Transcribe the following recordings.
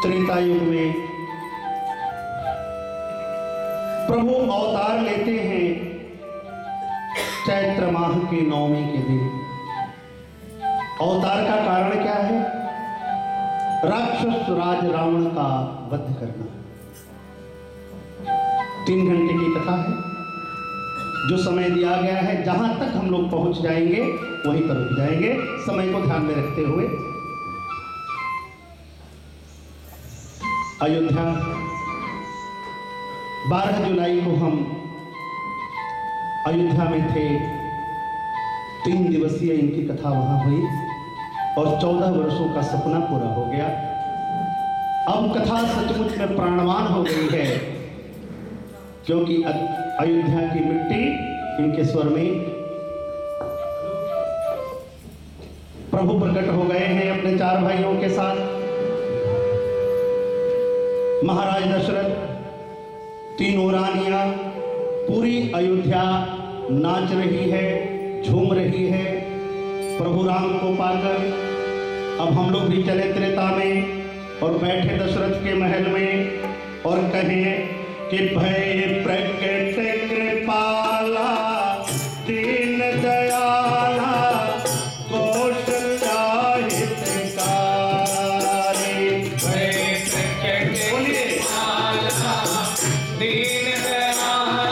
त्रेता युग में प्रभु अवतार लेते हैं चैत्र माह के नवमी के दिन। अवतार का कारण क्या है? राक्षस राज रावण का वध करना। 3 घंटे की कथा है। जो समय दिया गया है, जहां तक हम लोग पहुंच जाएंगे वहीं पर रुक जाएंगे, समय को ध्यान में रखते हुए। अयोध्या 12 जुलाई को हम अयोध्या में थे। 3 दिवसीय इनकी कथा वहां हुई और 14 वर्षों का सपना पूरा हो गया। अब कथा सचमुच में प्राणवान हो गई है, क्योंकि अयोध्या की मिट्टी इनके स्वर में प्रभु प्रकट हो गए हैं अपने 4 भाइयों के साथ। महाराज दशरथ, 3 रानियां, पूरी अयोध्या नाच रही है, झूम रही है प्रभु राम को पाकर। अब हम लोग भी चले त्रेता में और बैठे दशरथ के महल में और कहें कि भय प्रकट कृपाला दीन दयाला कौशल्या हितकारी। भय प्रकट कृपाला दीन दयाला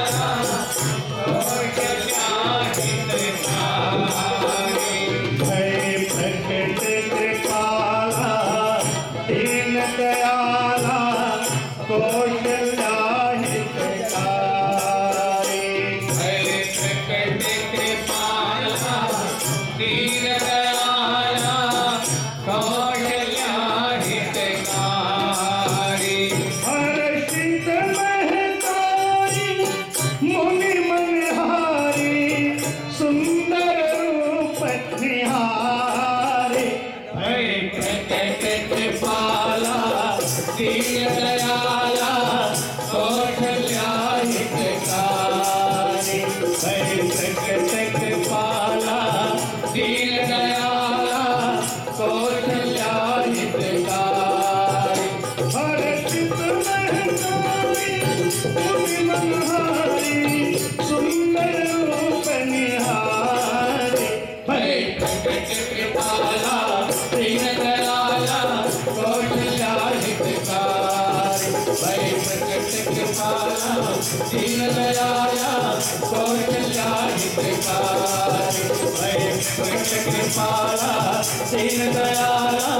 कौशल्या हितकारी। भय प्रकट कृपाला दीन दयाला कौशल्या दीन दयाला कौशल्या हितकारी। भय प्रकट कृपाला दीन दयाला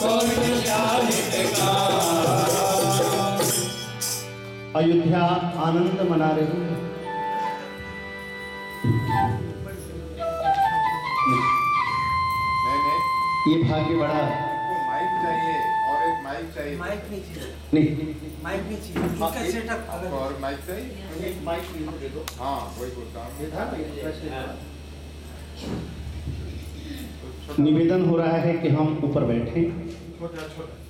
कौशल्या हितकारी। अयोध्या आनंद मना रही है। ये भाग्य बड़ा। माइक चाहिए और एक माइक चाहिए। माइक नहीं चाहिए, नहीं, माइक नहीं चाहिए। इसका सेटअप अलग और माइक चाहिए। एक माइक दे दो। हाँ वही बोलता हूँ। निवेदन हो रहा है कि हम ऊपर बैठे।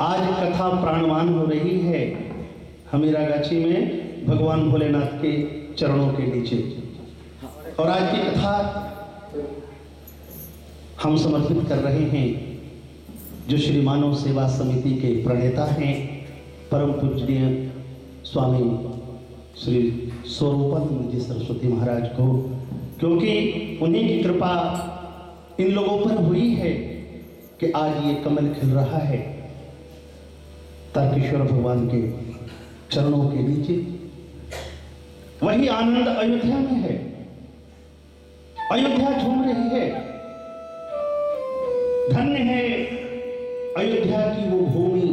आज कथा प्राणवान हो रही है हमीरागाछी में भगवान भोलेनाथ के चरणों के नीचे। और आज की कथा हम समर्पित कर रहे हैं जो श्री मानव सेवा समिति के प्रणेता हैं, परम पूजनीय स्वामी श्री स्वरूपानंद जी सरस्वती महाराज को, क्योंकि उन्हीं की कृपा इन लोगों पर हुई है कि आज ये कमल खिल रहा है तारकेश्वर भगवान के चरणों के नीचे। वही आनंद अयोध्या में है। अयोध्या झूम रही है। धन्य है अयोध्या की वो भूमि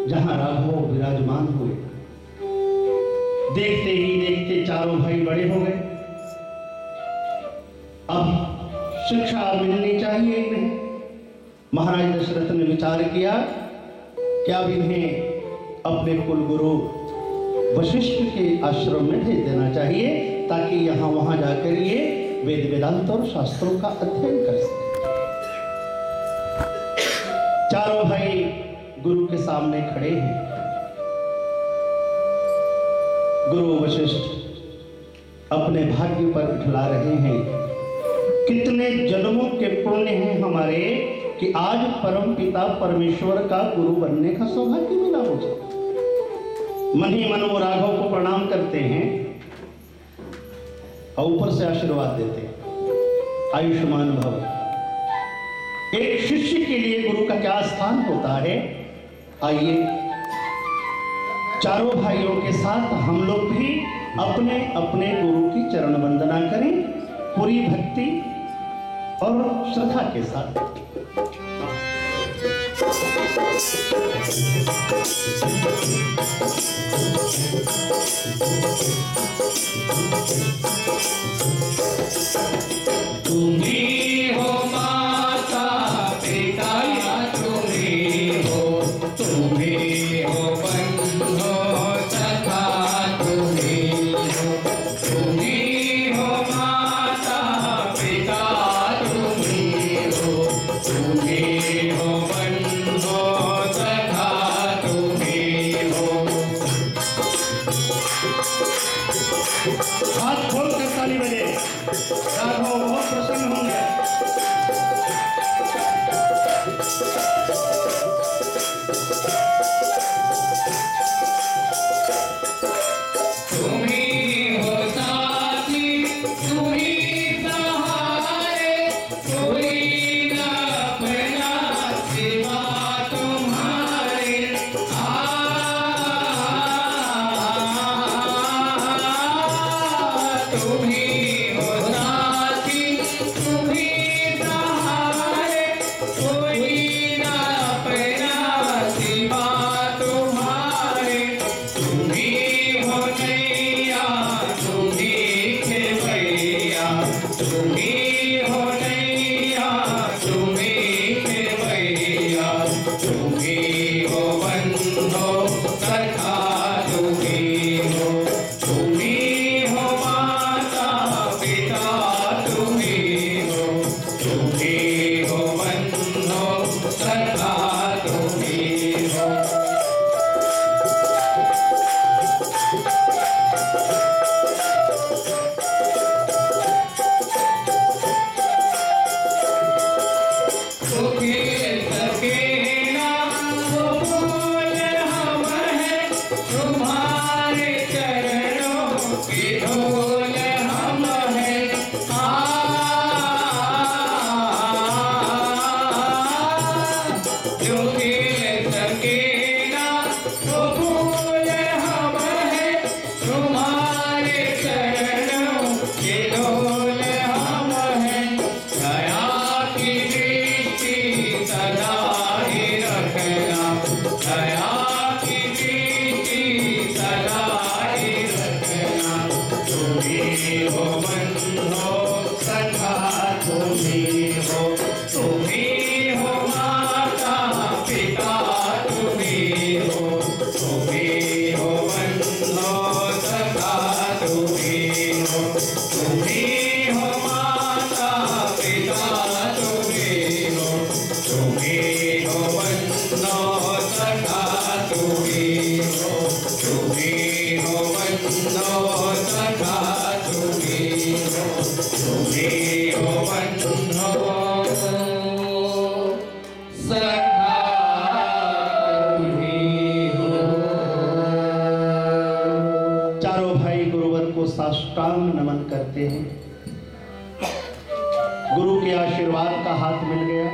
जहां राघव विराजमान हुए। देखते ही देखते 4 भाई बड़े हो गए। अब शिक्षा मिलनी चाहिए इन्हें। महाराज दशरथ ने विचार किया कि अब इन्हें अपने कुलगुरु वशिष्ठ के आश्रम में भेज देना चाहिए, ताकि यहां वहां जाकर ये वेद वेदांत और शास्त्रों का अध्ययन कर सके। 4 भाई गुरु के सामने खड़े हैं। गुरु वशिष्ठ अपने भाग्य पर उठला रहे हैं। कितने जन्मों के पुण्य हैं हमारे कि आज परम पिता परमेश्वर का गुरु बनने का सौभाग्य मिला मुझे। मन ही मन वो राघव को प्रणाम करते हैं और ऊपर से आशीर्वाद देते हैं, आयुष्मान भव। एक शिष्य के लिए गुरु का क्या स्थान होता है, आइए चारों भाइयों के साथ हम लोग भी अपने अपने गुरु की चरण वंदना करें पूरी भक्ति और श्रद्धा के साथ। तुम्ही हो माता पिता, तुम्ही हो बंधो सखा, तुम्ही हो माता पिता, तुम्ही हो बंधो सखा, तुम्ही हो। हाथ खोल कर ताली बजे, राघव बहुत प्रसन्न होंगे। तुम्ही हो साथी, तुम्ही सहारे, कोई न अपना सिवा तुम्हारे। तुम्ही हो साथी, तुम्ही सहारे, कोई न अपना सिवा तुम्हारे। तुम्ही हो नैया, तुम्ही खेवैया, तुम्ही हो नैया, तुम्ही खेवैया, तुम्ही हो बंधो सखा, तुम्ही हो माता पिता, तुम्ही हो बंधो सखा, तुम्ही हो। सुखी सकेना वो फूल हम हैं, तुम्हारे चरणों की धूल हम हैं। सुखी सकेना वो फूल हम हैं, तुम्हारे चरणों की धूल हम हैं। दया की दृष्टि सदा ही रखना, दया की दृष्टि सदा ही रखना। तुम्ही हो बंधो सखा, तुम्ही हो माता पिता, तुम्ही हो बंधो सखा, तुम्ही हो माता पिता, तुम्ही हो बंधो सखा, तुम्ही हो बंधो सखा, तुम्ही हो बंधो सखा, तुम्ही हो। चारों भाई गुरुवर को साष्टांग नमन करते हैं। गुरु के आशीर्वाद का हाथ मिल गया।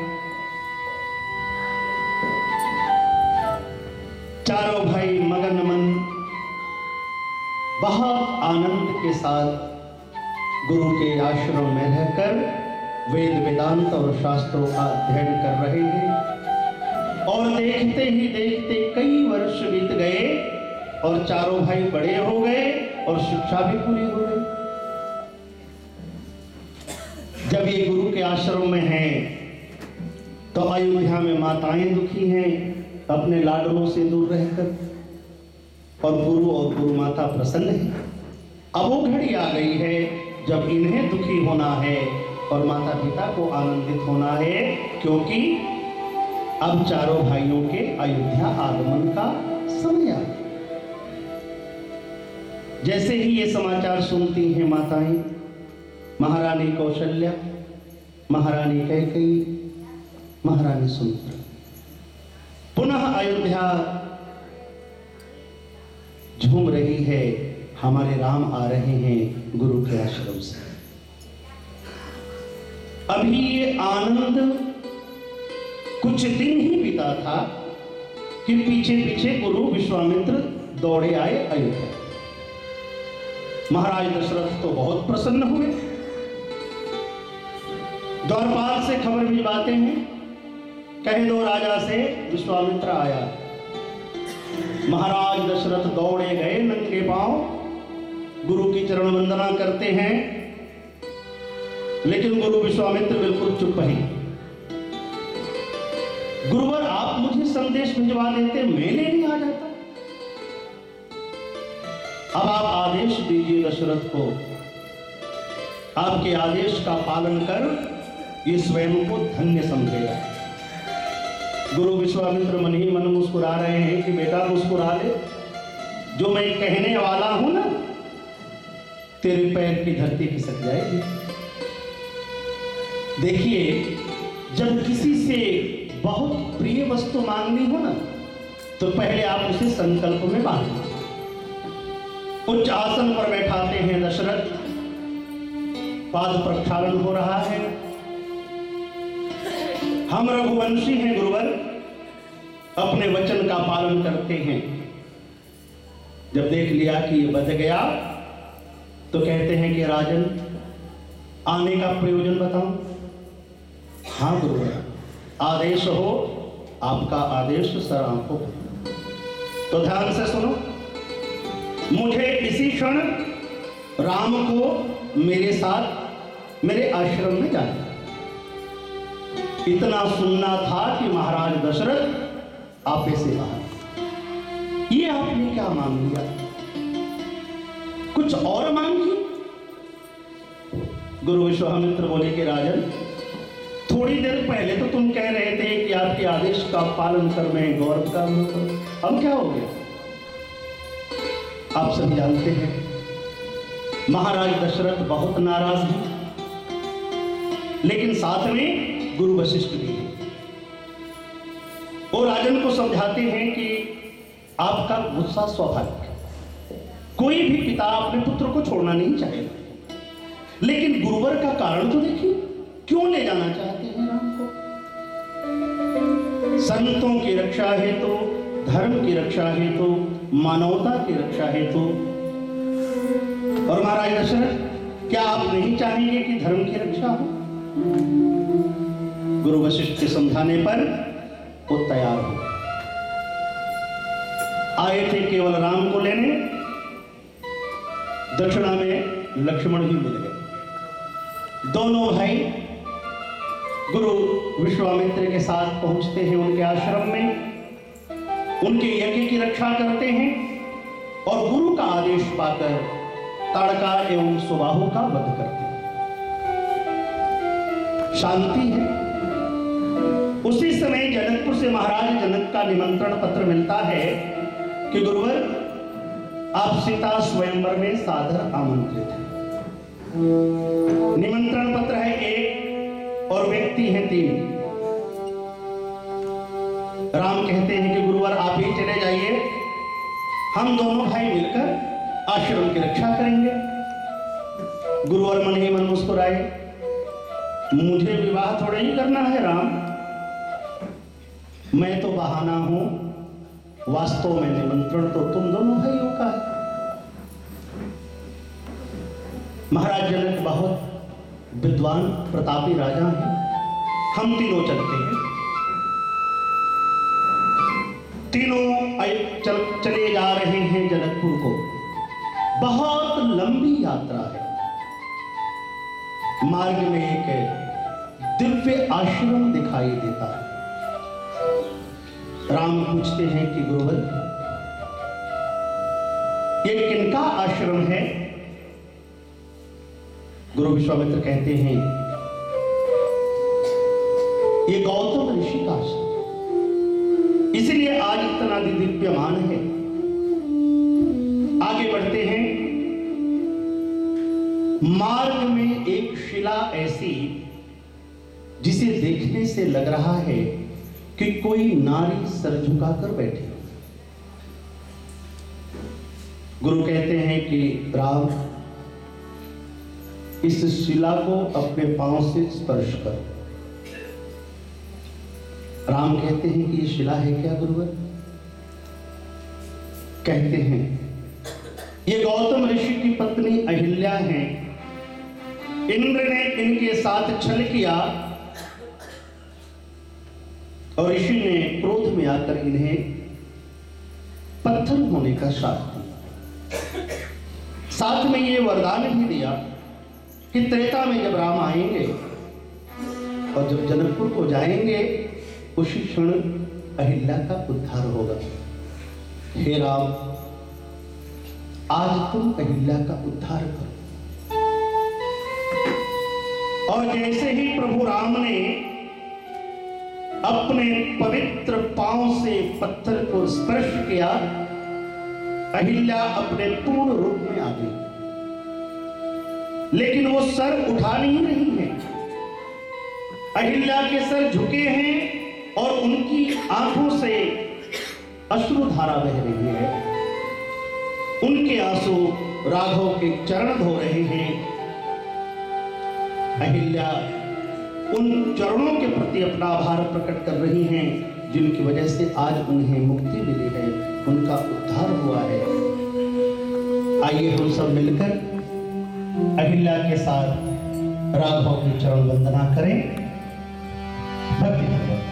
चारों भाई मगन मन बहुत आनंद के साथ गुरु के आश्रम में रहकर वेद वेदांत और शास्त्रों का अध्ययन कर रहे हैं। और देखते ही देखते कई वर्ष बीत गए और चारों भाई बड़े हो गए और शिक्षा भी पूरी हो गई। जब ये गुरु के आश्रम में हैं तो अयोध्या में माताएं दुखी हैं अपने लाडलों से दूर रहकर, और गुरु माता प्रसन्न है। अब वो घड़ी आ गई है जब इन्हें दुखी होना है और माता पिता को आनंदित होना है, क्योंकि अब चारों भाइयों के अयोध्या आगमन का समय आ गया। जैसे ही ये समाचार सुनती हैं माताएं, महारानी कौशल्या, महारानी कैकेयी, महारानी सुमित्रा। पुनः अयोध्या झूम रही है, हमारे राम आ रहे हैं गुरु के आश्रम से। अभी ये आनंद कुछ दिन ही बीता था कि पीछे पीछे गुरु विश्वामित्र दौड़े आए अयोध्या। महाराज दशरथ तो बहुत प्रसन्न हुए, द्वारपाल से खबर भिजवाते हैं, कह दो राजा से विश्वामित्र आया। महाराज दशरथ दौड़े गए नंगे पांव, गुरु की चरण वंदना करते हैं, लेकिन गुरु विश्वामित्र बिल्कुल चुप ही। गुरुवर आप मुझे संदेश भिजवा देते, मैं लेने आ जाता। अब आप आदेश दीजिए दशरथ को, आपके आदेश का पालन कर ये स्वयं को धन्य समझेगा। गुरु विश्वामित्र मन ही मन मुस्कुरा रहे हैं कि बेटा मुस्कुरा ले, जो मैं कहने वाला हूं ना, तेरे पैर की धरती खिसक जाएगी। देखिए, जब किसी से बहुत प्रिय वस्तु मांगनी हो ना, तो पहले आप उसे संकल्प में बांधिए। उच्च आसन पर बैठाते हैं दशरथ, पाद प्रक्षालन हो रहा है। हम रघुवंशी हैं गुरुवर, अपने वचन का पालन करते हैं। जब देख लिया कि ये बच गया, तो कहते हैं कि राजन, आने का प्रयोजन बताऊं? हाँ गुरुवर, आदेश हो, आपका आदेश सराहनीय हो। तो ध्यान से सुनो, मुझे इसी क्षण राम को मेरे साथ मेरे आश्रम में जाना। इतना सुनना था कि महाराज दशरथ आपे से बाहर। ये आपने क्या मांग लिया? कुछ और मांगिए। गुरु विश्वामित्र बोले कि राजन, थोड़ी देर पहले तो तुम कह रहे थे कि आपके आदेश का पालन कर मैं गौरव का अनुभव करूं, अब क्या हो गया? आप सभी जानते हैं महाराज दशरथ बहुत नाराज हैं, लेकिन साथ में गुरु वशिष्ठ भी हैं। वो राजन को समझाते हैं कि आपका गुस्सा स्वाभाविक है, कोई भी पिता अपने पुत्र को छोड़ना नहीं चाहेगा, लेकिन गुरुवर का कारण तो देखिए, क्यों ले जाना चाहते हैं राम को? संतों की रक्षा हेतु, धर्म की रक्षा हेतु, मानवता की रक्षा हेतु। और महाराज दशरथ, क्या आप नहीं चाहेंगे कि धर्म की रक्षा हो? गुरु वशिष्ठ के समझाने पर वो तैयार हो। आए थे केवल राम को लेने, दक्षिणा में लक्ष्मण ही मिल गए। दोनों भाई गुरु विश्वामित्र के साथ पहुंचते हैं उनके आश्रम में, उनके यज्ञ की रक्षा करते हैं और गुरु का आदेश पाकर ताड़का एवं सुबाहु का वध करते हैं। शांति है। उसी समय जनकपुर से महाराज जनक का निमंत्रण पत्र मिलता है कि गुरुवर, आप सीता स्वयंवर में सादर आमंत्रित हैं। निमंत्रण पत्र है एक और व्यक्ति है 3। राम कहते हैं कि गुरुवर आप ही चले जाइए, हम दोनों भाई मिलकर आश्रम की रक्षा करेंगे। गुरुवर मन ही मन मुस्कुराए, मुझे विवाह थोड़ा ही करना है राम, मैं तो बहाना हूं, वास्तव में निमंत्रण तो तुम दोनों भाइयों का है। महाराज जनक बहुत विद्वान प्रतापी राजा हैं, हम तीनों चलते हैं। तीनों चले जा रहे हैं जनकपुर को। बहुत लंबी यात्रा है। मार्ग में एक दिव्य आश्रम दिखाई देता है। राम पूछते हैं कि गुरुवर, ये किनका आश्रम है? गुरु विश्वामित्र कहते हैं, ये गौतम ऋषि का आश्रम, इसलिए आज इतना दिव्यमान है। आगे बढ़ते हैं। मार्ग में एक शिला ऐसी जिसे देखने से लग रहा है कि कोई नारी सर झुकाकर बैठी। गुरु कहते हैं कि राम, इस शिला को अपने पांव से स्पर्श करो। राम कहते हैं कि ये शिला है क्या गुरुवर? कहते हैं ये गौतम ऋषि की पत्नी अहिल्या हैं। इंद्र ने इनके साथ छल किया और ऋषि ने क्रोध में आकर इन्हें पत्थर होने का श्राप दिया। साथ में ये वरदान भी दिया कि त्रेता में जब राम आएंगे और जब जनकपुर को जाएंगे, उसी क्षण अहिल्या का उद्धार होगा। हे राम, आज तुम अहिल्या का उद्धार करो। और जैसे ही प्रभु राम ने अपने पवित्र पांव से पत्थर को स्पर्श किया, अहिल्या अपने पूर्ण रूप में आ गई। लेकिन वो सर उठा नहीं रही है। अहिल्या के सर झुके हैं और उनकी आंखों से अश्रुधारा बह रही है। उनके आंसू राघव के चरण धो रहे हैं। अहिल्या उन चरणों के प्रति अपना आभार प्रकट कर रही हैं, जिनकी वजह से आज उन्हें मुक्ति मिली है, उनका उद्धार हुआ है। आइए हम सब मिलकर अहिल्या के साथ राघव की चरण वंदना करें। भक्ति पूर्वक।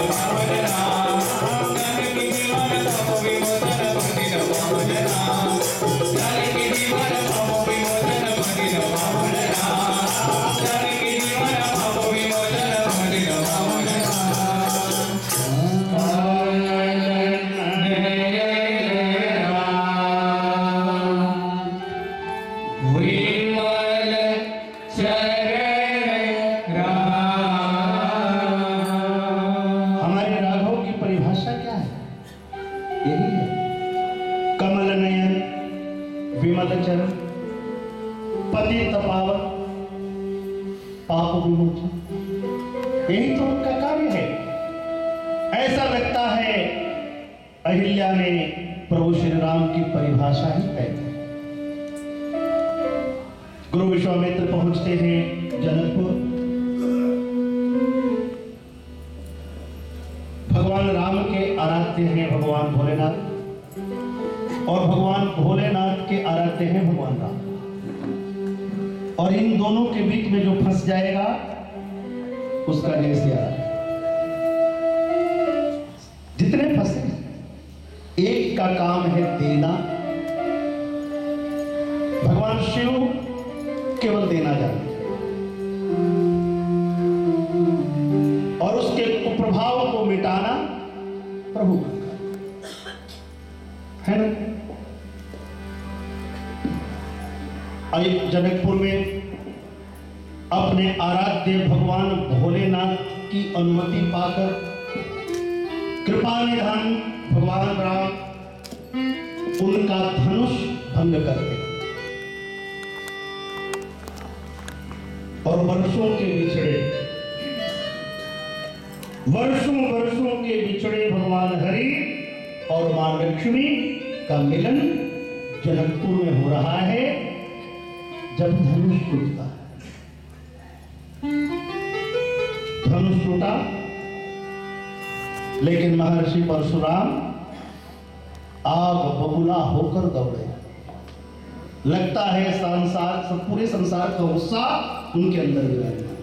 Hare विमल चरण पतित पावन पाप विमोचन, यही तो उनका कार्य है। ऐसा लगता है अहिल्या ने प्रभु श्री राम की परिभाषा ही तय की। गुरु विश्वामित्र पहुंचते हैं जनकपुर। भगवान राम के आराध्य हैं भगवान भोलेनाथ, और भगवान भोलेनाथ के आराध्य हैं भगवान राम। और इन दोनों के बीच में जो फंस जाएगा उसका देश यार। जितने फंसे, एक का काम है देना। भगवान शिव केवल देना जानते हैं और उसके कुप्रभाव को मिटाना प्रभु का है ना। जनकपुर में अपने आराध्य भगवान भोलेनाथ की अनुमति पाकर कृपा निधान भगवान राम उनका धनुष भंग करते और वर्षों के बिछड़े भगवान हरि और मां लक्ष्मी का मिलन जनकपुर में हो रहा है। जब धनुष टूटता है, धनुष टूटा, लेकिन महर्षि परशुराम आग बबूला होकर दौड़े। लगता है पूरे संसार का गुस्सा उनके अंदर विराजमान।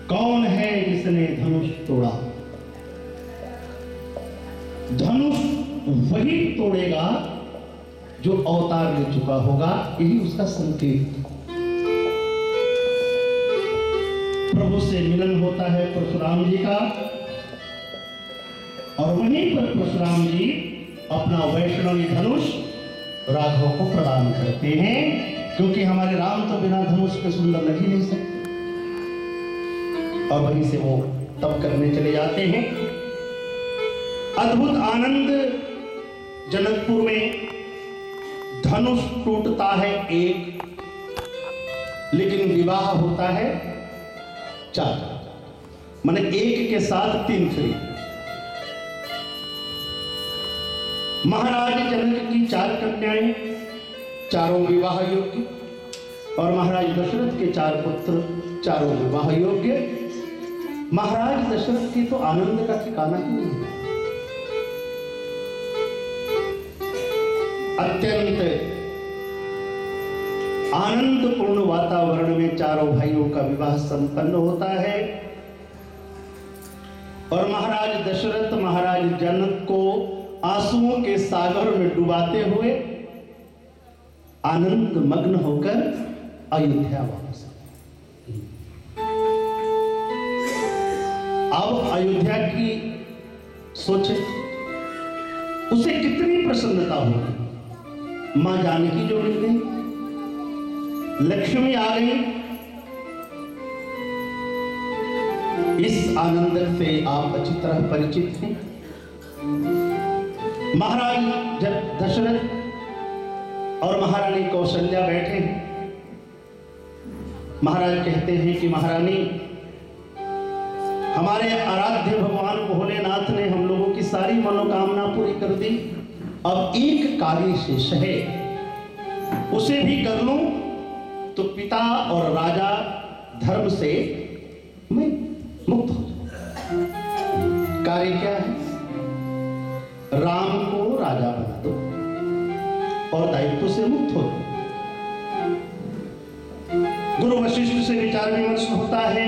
कौन है जिसने धनुष तोड़ा? धनुष वही तोड़ेगा जो अवतार ले चुका होगा, यही उसका संकेत। प्रभु से मिलन होता है परशुराम जी का, और वहीं पर परशुराम जी अपना वैष्णवी धनुष राघव को प्रदान करते हैं, क्योंकि हमारे राम तो बिना धनुष के सुंदर लग ही नहीं सकते। और वहीं से वो तप करने चले जाते हैं। अद्भुत आनंद जनकपुर में। धनुष टूटता है एक, लेकिन विवाह होता है 4, माने एक के साथ 3 फ्री। महाराज जनक की 4 कन्याएं, चारों विवाह योग्य, और महाराज दशरथ के 4 पुत्र, चारों विवाह योग्य। महाराज दशरथ की तो आनंद का ठिकाना ही नहीं है। अत्यंत आनंदपूर्ण वातावरण में चारों भाइयों का विवाह संपन्न होता है, और महाराज दशरथ महाराज जनक को आंसुओं के सागर में डुबाते हुए आनंद मग्न होकर अयोध्या वापस। अब अयोध्या की सोचे, उसे कितनी प्रसन्नता होगी। मां जानकी जो मिल गई, लक्ष्मी आ गई। इस आनंद से आप अच्छी तरह परिचित हैं। महाराज दशरथ और महारानी कौशल्या बैठे हैं। महाराज कहते हैं कि महारानी, हमारे आराध्य भगवान भोलेनाथ ने हम लोगों की सारी मनोकामना पूरी कर दी। अब एक कार्य शेष है, उसे भी कर लूं तो पिता और राजा धर्म से मैं मुक्त हो जाऊं। कार्य क्या है? राम को राजा बना दो और दायित्व से मुक्त हो जाओ। गुरु वशिष्ठ से विचार विमर्श होता है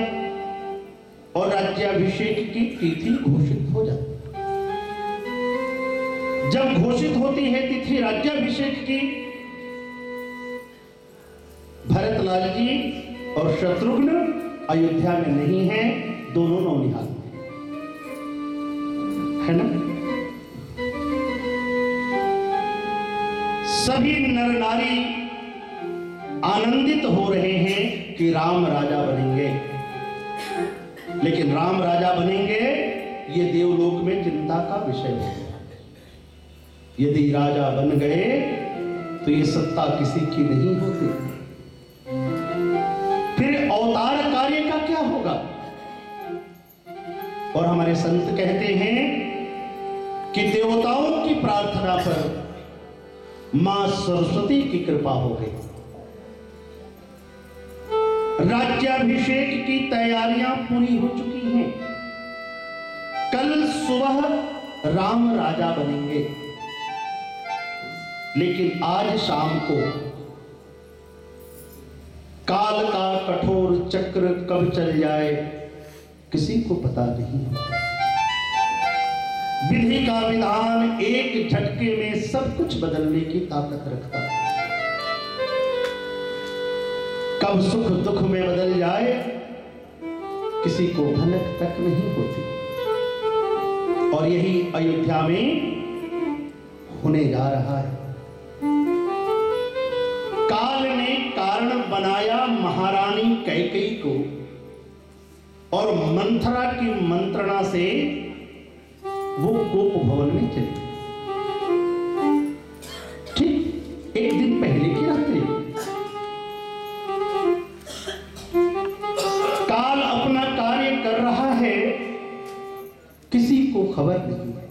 और राज्याभिषेक की तिथि घोषित हो जाती है। जब घोषित होती है तिथि राज्याभिषेक की, भरतलाल जी और शत्रुघ्न अयोध्या में नहीं है, दोनों नौनिहाल में है ना। सभी नर नारी आनंदित हो रहे हैं कि राम राजा बनेंगे, लेकिन राम राजा बनेंगे ये देवलोक में चिंता का विषय है। यदि राजा बन गए तो तो ये सत्ता किसी की नहीं होती। फिर अवतार कार्य का क्या होगा? और हमारे संत कहते हैं कि देवताओं की प्रार्थना पर मां सरस्वती की कृपा हो गई। राज्याभिषेक की तैयारियां पूरी हो चुकी हैं। कल सुबह राम राजा बनेंगे, लेकिन आज शाम को काल का कठोर चक्र कब चल जाए किसी को पता नहीं। विधि का विधान एक झटके में सब कुछ बदलने की ताकत रखता है। कब सुख दुख में बदल जाए किसी को भनक तक नहीं होती। और यही अयोध्या में होने जा रहा है। काल ने कारण बनाया महारानी कैकेयी को, और मंथरा की मंत्रणा से वो गोप भवन में चली। ठीक एक दिन पहले की रात्रि काल अपना कार्य कर रहा है, किसी को खबर नहीं है।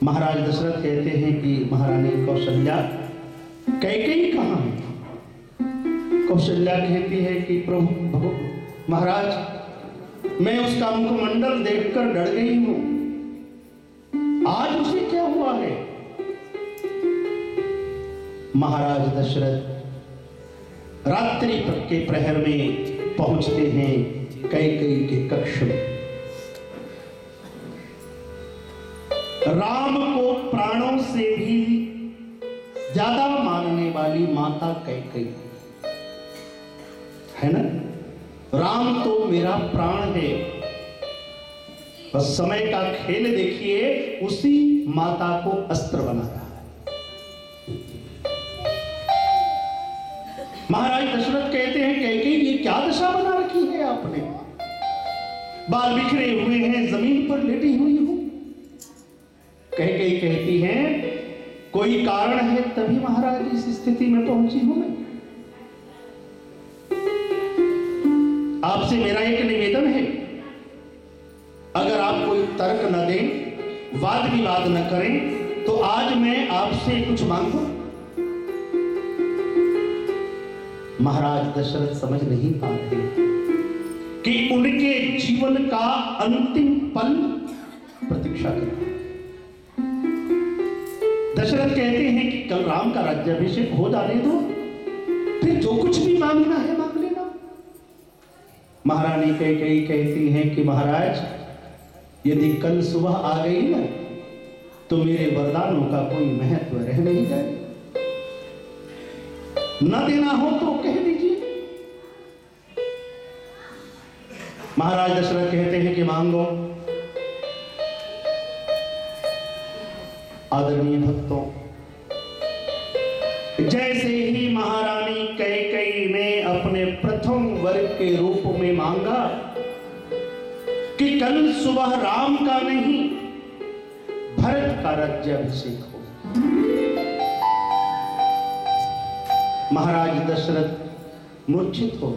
महाराज दशरथ कहते हैं कि महारानी कौशल्या कैकेयी कहां है? कौशल्या कहती है कि प्रभु महाराज, मैं उसका मुखमंडल देखकर डर गई हूं। आज उसे क्या हुआ है? महाराज दशरथ रात्रि के प्रहर में पहुंचते हैं कैकेयी के कक्ष में। राम को प्राणों से भी ज्यादा मानने वाली माता कैकेयी है ना। राम तो मेरा प्राण है। बस समय का खेल देखिए, उसी माता को अस्त्र बना रहा है। महाराज दशरथ कहते हैं कैकेयी ये क्या दशा बना रखी है आपने? बाल बिखरे हुए हैं, जमीन पर लेटी हुई हूं। कैकेयी कहती है कोई कारण है तभी महाराज इस स्थिति में पहुंची हूं मैं। आपसे मेरा एक निवेदन है, अगर आप कोई तर्क न दें, वाद विवाद न करें, तो आज मैं आपसे कुछ मांगू। महाराज दशरथ समझ नहीं पा रहे कि उनके जीवन का अंतिम पल प्रतीक्षा कर रहा है। दशरथ कहते हैं कि कल राम का राज्याभिषेक हो जाने दो, फिर जो कुछ भी मांगना है मांग लेना। महारानी कैकेयी कहती हैं कि महाराज, यदि कल सुबह आ गई ना, तो मेरे वरदानों का कोई महत्व रह नहीं जाए। न देना हो तो कह दीजिए। महाराज दशरथ कहते हैं कि मांगो। आदरणीय भक्तों, जैसे ही महारानी कैकेयी ने अपने प्रथम वर्ग के रूप में मांगा कि कल सुबह राम का नहीं भरत का राज्याभिषेक हो, महाराज दशरथ मूर्छित हो,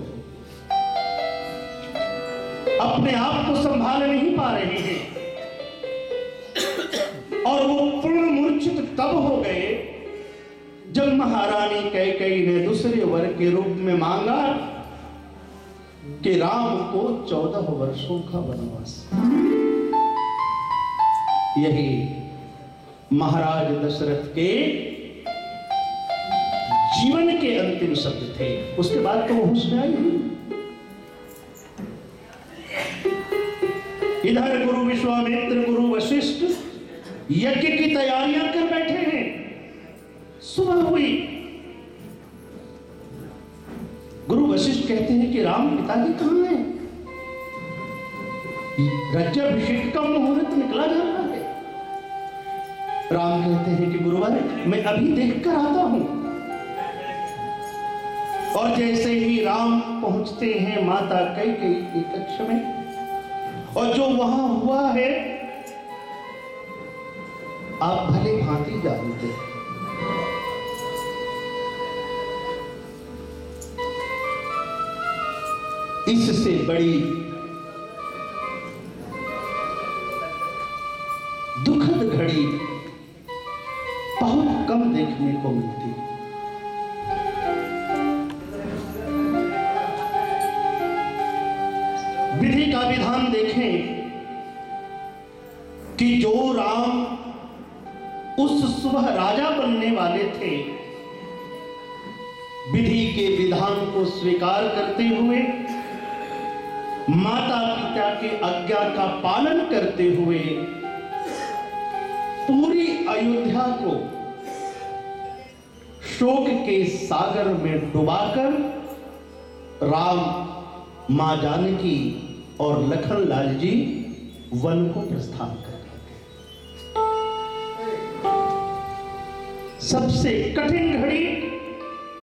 अपने आप को संभाल नहीं पा रहे हैं। और वो पूर्ण मूर्छित तब हो गए जब महारानी कैकेयी ने दूसरे वर्ग के रूप में मांगा कि राम को 14 वर्षों का वनवास। यही महाराज दशरथ के जीवन के अंतिम शब्द थे। उसके बाद तो होश में आई नहीं। इधर गुरु विश्वामित्र, गुरु वशिष्ठ यज्ञ की तैयारियां कर बैठे हैं। सुबह हुई, गुरु वशिष्ठ कहते हैं कि राम पिताजी कहां हैं? राज्याभिषेक का मुहूर्त निकला जा रहा है। राम कहते हैं कि गुरुवर, मैं अभी देख कर आता हूं। और जैसे ही राम पहुंचते हैं माता कैकेयी के कक्ष में, और जो वहां हुआ है आप भले भांति जानते हैं। इससे बड़ी दुखद घड़ी बहुत कम देखने को मिलती है। विधि का विधान देखें कि जो राम उस सुबह राजा बनने वाले थे, विधि के विधान को स्वीकार करते हुए, माता पिता के आज्ञा का पालन करते हुए पूरी अयोध्या को शोक के सागर में डुबाकर राम, मां जानकी और लखन लाल जी वन को प्रस्थान कर गए थे। सबसे कठिन घड़ी